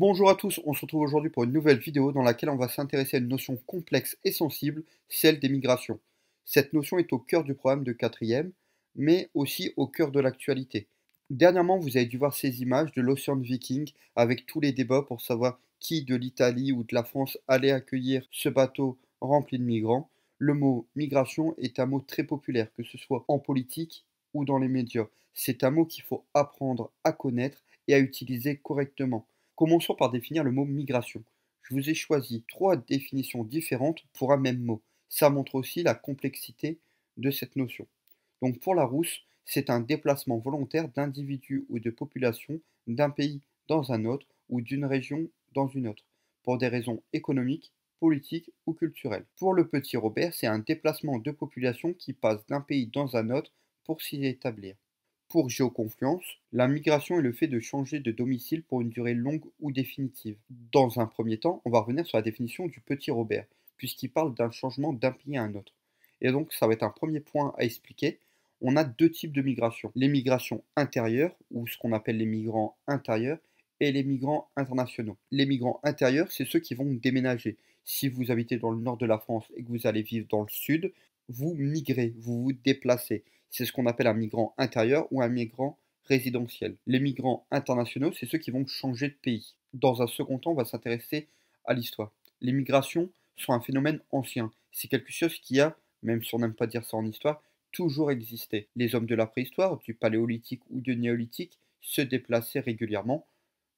Bonjour à tous, on se retrouve aujourd'hui pour une nouvelle vidéo dans laquelle on va s'intéresser à une notion complexe et sensible, celle des migrations. Cette notion est au cœur du programme de quatrième, mais aussi au cœur de l'actualité. Dernièrement, vous avez dû voir ces images de l'Ocean Viking avec tous les débats pour savoir qui de l'Italie ou de la France allait accueillir ce bateau rempli de migrants. Le mot migration est un mot très populaire, que ce soit en politique ou dans les médias. C'est un mot qu'il faut apprendre à connaître et à utiliser correctement. Commençons par définir le mot migration. Je vous ai choisi trois définitions différentes pour un même mot. Ça montre aussi la complexité de cette notion. Donc pour Larousse, c'est un déplacement volontaire d'individus ou de populations d'un pays dans un autre ou d'une région dans une autre, pour des raisons économiques, politiques ou culturelles. Pour le petit Robert, c'est un déplacement de population qui passe d'un pays dans un autre pour s'y établir. Pour Géoconfluence, la migration est le fait de changer de domicile pour une durée longue ou définitive. Dans un premier temps, on va revenir sur la définition du petit Robert, puisqu'il parle d'un changement d'un pays à un autre. Et donc, ça va être un premier point à expliquer. On a deux types de migration. Les migrations intérieures, ou ce qu'on appelle les migrants intérieurs, et les migrants internationaux. Les migrants intérieurs, c'est ceux qui vont déménager. Si vous habitez dans le nord de la France et que vous allez vivre dans le sud, vous migrez, vous vous déplacez. C'est ce qu'on appelle un migrant intérieur ou un migrant résidentiel. Les migrants internationaux, c'est ceux qui vont changer de pays. Dans un second temps, on va s'intéresser à l'histoire. Les migrations sont un phénomène ancien. C'est quelque chose qui a, même si on n'aime pas dire ça en histoire, toujours existé. Les hommes de la préhistoire, du paléolithique ou du néolithique, se déplaçaient régulièrement.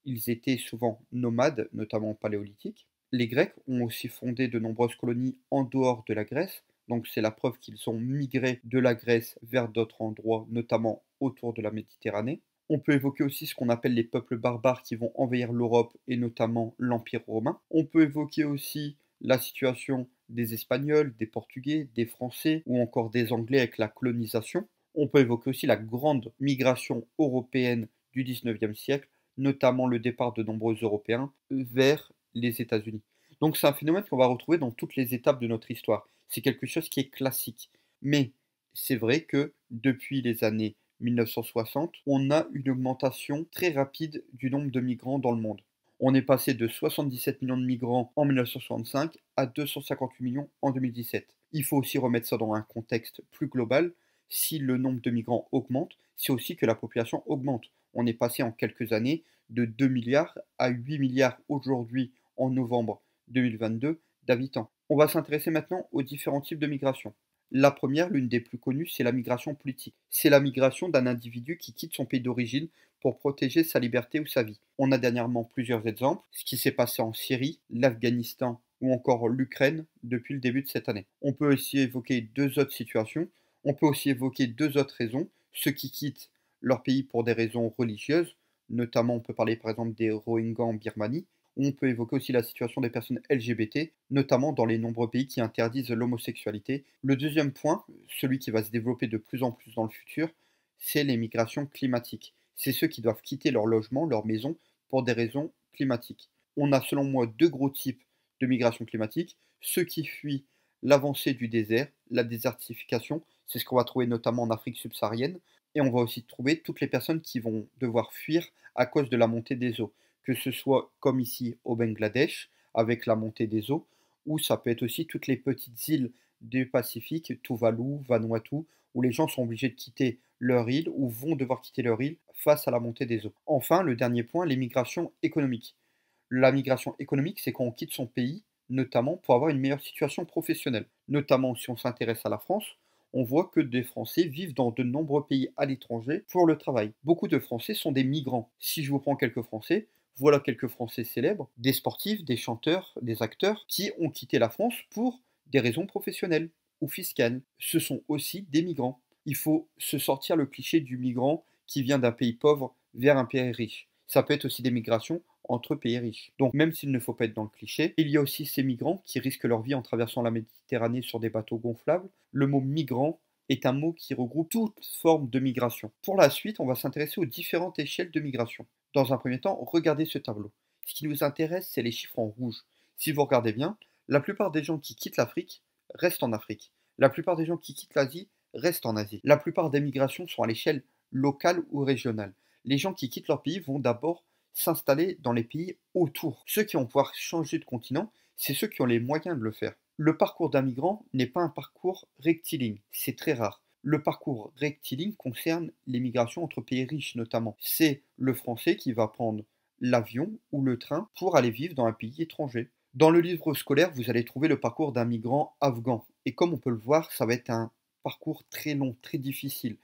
Ils étaient souvent nomades, notamment au paléolithique. Les Grecs ont aussi fondé de nombreuses colonies en dehors de la Grèce, donc c'est la preuve qu'ils ont migré de la Grèce vers d'autres endroits, notamment autour de la Méditerranée. On peut évoquer aussi ce qu'on appelle les peuples barbares qui vont envahir l'Europe et notamment l'Empire romain. On peut évoquer aussi la situation des Espagnols, des Portugais, des Français ou encore des Anglais avec la colonisation. On peut évoquer aussi la grande migration européenne du 19e siècle, notamment le départ de nombreux Européens vers les États-Unis. Donc c'est un phénomène qu'on va retrouver dans toutes les étapes de notre histoire. C'est quelque chose qui est classique. Mais c'est vrai que depuis les années 1960, on a une augmentation très rapide du nombre de migrants dans le monde. On est passé de 77 millions de migrants en 1965 à 258 millions en 2017. Il faut aussi remettre ça dans un contexte plus global. Si le nombre de migrants augmente, c'est aussi que la population augmente. On est passé en quelques années de 2 milliards à 8 milliards aujourd'hui en novembre 2022 d'habitants. On va s'intéresser maintenant aux différents types de migration. La première, l'une des plus connues, c'est la migration politique. C'est la migration d'un individu qui quitte son pays d'origine pour protéger sa liberté ou sa vie. On a dernièrement plusieurs exemples, ce qui s'est passé en Syrie, l'Afghanistan ou encore l'Ukraine depuis le début de cette année. On peut aussi évoquer deux autres situations. On peut aussi évoquer deux autres raisons. Ceux qui quittent leur pays pour des raisons religieuses, notamment on peut parler par exemple des Rohingyas en Birmanie. On peut évoquer aussi la situation des personnes LGBT, notamment dans les nombreux pays qui interdisent l'homosexualité. Le deuxième point, celui qui va se développer de plus en plus dans le futur, c'est les migrations climatiques. C'est ceux qui doivent quitter leur logement, leur maison, pour des raisons climatiques. On a selon moi deux gros types de migration climatique. Ceux qui fuient l'avancée du désert, la désertification, c'est ce qu'on va trouver notamment en Afrique subsaharienne. Et on va aussi trouver toutes les personnes qui vont devoir fuir à cause de la montée des eaux, que ce soit comme ici au Bangladesh, avec la montée des eaux, ou ça peut être aussi toutes les petites îles du Pacifique, Tuvalu, Vanuatu, où les gens sont obligés de quitter leur île ou vont devoir quitter leur île face à la montée des eaux. Enfin, le dernier point, les migrations économiques. La migration économique, c'est quand on quitte son pays, notamment pour avoir une meilleure situation professionnelle. Notamment si on s'intéresse à la France, on voit que des Français vivent dans de nombreux pays à l'étranger pour le travail. Beaucoup de Français sont des migrants. Si je vous prends quelques Français, voilà quelques Français célèbres, des sportifs, des chanteurs, des acteurs, qui ont quitté la France pour des raisons professionnelles ou fiscales. Ce sont aussi des migrants. Il faut se sortir le cliché du migrant qui vient d'un pays pauvre vers un pays riche. Ça peut être aussi des migrations entre pays riches. Donc même s'il ne faut pas être dans le cliché, il y a aussi ces migrants qui risquent leur vie en traversant la Méditerranée sur des bateaux gonflables. Le mot migrant est un mot qui regroupe toute forme de migration. Pour la suite, on va s'intéresser aux différentes échelles de migration. Dans un premier temps, regardez ce tableau. Ce qui nous intéresse, c'est les chiffres en rouge. Si vous regardez bien, la plupart des gens qui quittent l'Afrique restent en Afrique. La plupart des gens qui quittent l'Asie restent en Asie. La plupart des migrations sont à l'échelle locale ou régionale. Les gens qui quittent leur pays vont d'abord s'installer dans les pays autour. Ceux qui vont pouvoir changer de continent, c'est ceux qui ont les moyens de le faire. Le parcours d'un migrant n'est pas un parcours rectiligne, c'est très rare. Le parcours rectiligne concerne les migrations entre pays riches notamment. C'est le Français qui va prendre l'avion ou le train pour aller vivre dans un pays étranger. Dans le livre scolaire, vous allez trouver le parcours d'un migrant afghan. Et comme on peut le voir, ça va être un parcours très long, très difficile.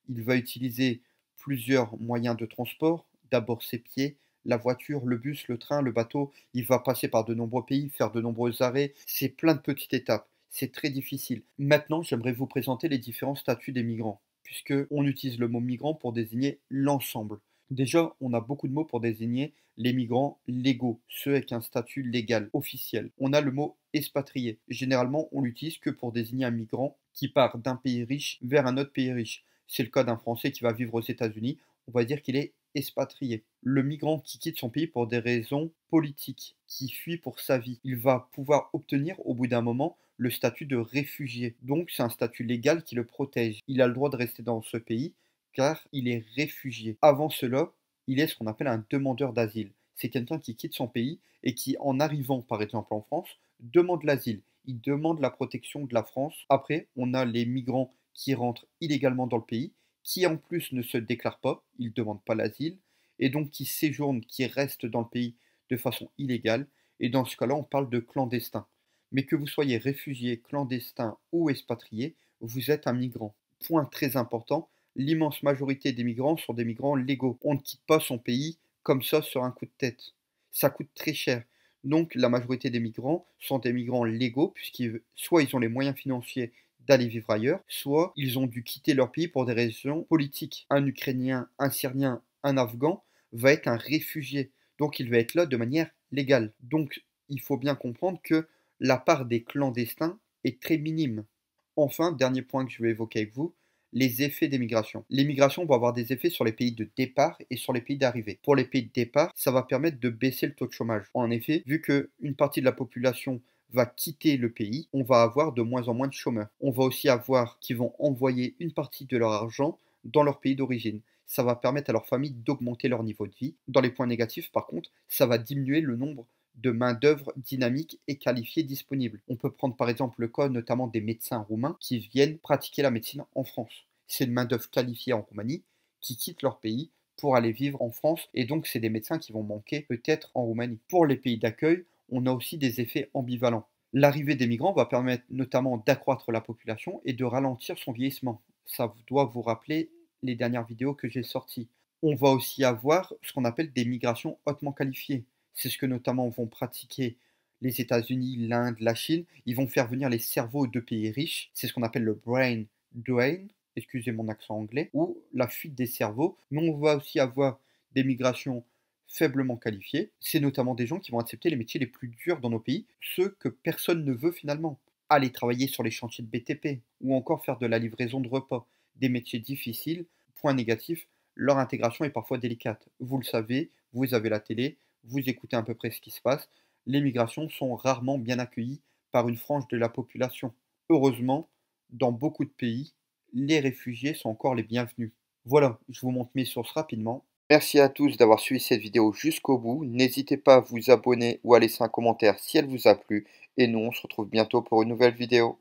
Il va utiliser plusieurs moyens de transport. D'abord ses pieds, la voiture, le bus, le train, le bateau. Il va passer par de nombreux pays, faire de nombreux arrêts. C'est plein de petites étapes. C'est très difficile. Maintenant, j'aimerais vous présenter les différents statuts des migrants, puisque on utilise le mot migrant pour désigner l'ensemble. Déjà, on a beaucoup de mots pour désigner les migrants légaux, ceux avec un statut légal, officiel. On a le mot expatrié. Généralement, on l'utilise que pour désigner un migrant qui part d'un pays riche vers un autre pays riche. C'est le cas d'un Français qui va vivre aux États-Unis. On va dire qu'il est expatrié. Le migrant qui quitte son pays pour des raisons politiques, qui fuit pour sa vie, il va pouvoir obtenir au bout d'un moment le statut de réfugié. Donc c'est un statut légal qui le protège. Il a le droit de rester dans ce pays car il est réfugié. Avant cela, il est ce qu'on appelle un demandeur d'asile. C'est quelqu'un qui quitte son pays et qui, en arrivant par exemple en France, demande l'asile. Il demande la protection de la France. Après, on a les migrants qui rentrent illégalement dans le pays, qui en plus ne se déclarent pas, ils ne demandent pas l'asile, et donc qui séjournent, qui restent dans le pays de façon illégale. Et dans ce cas-là, on parle de clandestin. Mais que vous soyez réfugié, clandestin ou expatrié, vous êtes un migrant. Point très important, l'immense majorité des migrants sont des migrants légaux. On ne quitte pas son pays comme ça sur un coup de tête. Ça coûte très cher. Donc la majorité des migrants sont des migrants légaux, puisqu'ils soit ils ont les moyens financiers d'aller vivre ailleurs, soit ils ont dû quitter leur pays pour des raisons politiques. Un Ukrainien, un Syrien, un Afghan va être un réfugié. Donc il va être là de manière légale. Donc il faut bien comprendre que la part des clandestins est très minime. Enfin, dernier point que je vais évoquer avec vous, les effets des migrations. Les migrations vont avoir des effets sur les pays de départ et sur les pays d'arrivée. Pour les pays de départ, ça va permettre de baisser le taux de chômage. En effet, vu qu'une partie de la population va quitter le pays, on va avoir de moins en moins de chômeurs. On va aussi avoir qui vont envoyer une partie de leur argent dans leur pays d'origine. Ça va permettre à leur famille d'augmenter leur niveau de vie. Dans les points négatifs, par contre, ça va diminuer le nombre de main-d'œuvre dynamique et qualifiée disponible. On peut prendre par exemple le cas notamment des médecins roumains qui viennent pratiquer la médecine en France. C'est une main-d'œuvre qualifiée en Roumanie qui quitte leur pays pour aller vivre en France et donc c'est des médecins qui vont manquer peut-être en Roumanie. Pour les pays d'accueil, on a aussi des effets ambivalents. L'arrivée des migrants va permettre notamment d'accroître la population et de ralentir son vieillissement. Ça doit vous rappeler les dernières vidéos que j'ai sorties. On va aussi avoir ce qu'on appelle des migrations hautement qualifiées. C'est ce que notamment vont pratiquer les États-Unis, l'Inde, la Chine. Ils vont faire venir les cerveaux de pays riches. C'est ce qu'on appelle le brain drain, excusez mon accent anglais, ou la fuite des cerveaux. Mais on va aussi avoir des migrations faiblement qualifiées. C'est notamment des gens qui vont accepter les métiers les plus durs dans nos pays, ceux que personne ne veut finalement. Aller travailler sur les chantiers de BTP, ou encore faire de la livraison de repas. Des métiers difficiles. Point négatif, leur intégration est parfois délicate. Vous le savez, vous avez la télé, vous écoutez à peu près ce qui se passe, les migrations sont rarement bien accueillies par une frange de la population. Heureusement, dans beaucoup de pays, les réfugiés sont encore les bienvenus. Voilà, je vous montre mes sources rapidement. Merci à tous d'avoir suivi cette vidéo jusqu'au bout. N'hésitez pas à vous abonner ou à laisser un commentaire si elle vous a plu. Et nous, on se retrouve bientôt pour une nouvelle vidéo.